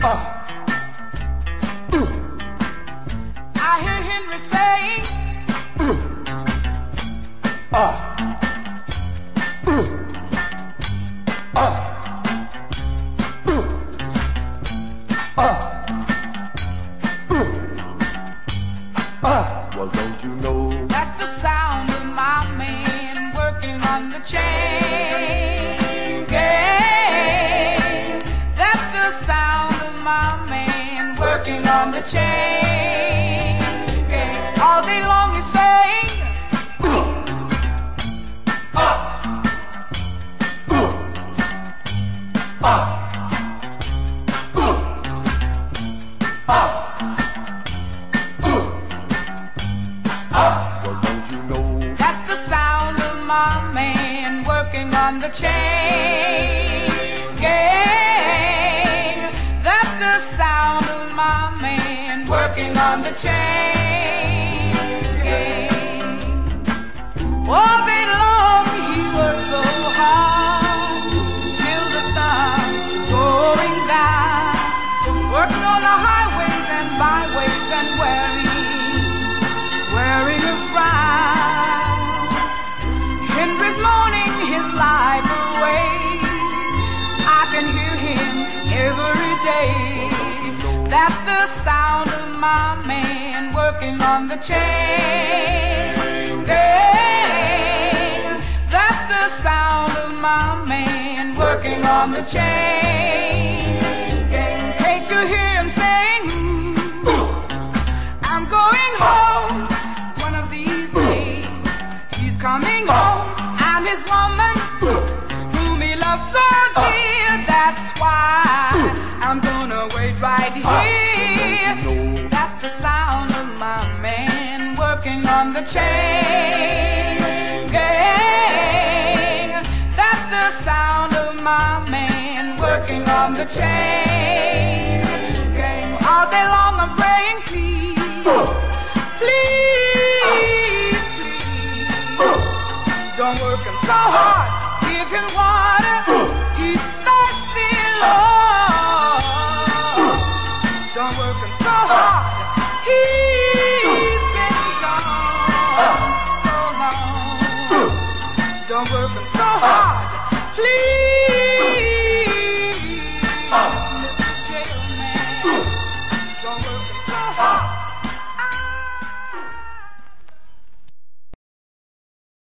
I hear Henry saying, well, don't you know that's the sound of my man working on the chain gang. That's the sound of my man working on the chain gang. All day long he's saying, well, don't you know that's the sound of my man working on the chain gang. That's the sound of my man working on the chain gang. All day long he works so hard till the sun is going down, working on the highways and byways and wearing a frown. Henry's moaning his life away. I can hear him every day. That's the sound of my man working on the chain gang. That's the sound of my man working on the chain gang. Can't you hear him saying, I'm going home one of these days. He's coming home. I'm his woman whom he loves so dear. That's why I'm gonna wait right here. That's the sound of my man working on the chain gang. That's the sound of my man working on the chain gang. All day long I'm praying, please, please, please, don't work him so hard. Give him water, he's thirsty, Lord. Don't work him so hard. He's been gone so long. Don't work him so hard, please, Mr. Jailman. Don't work him so hard.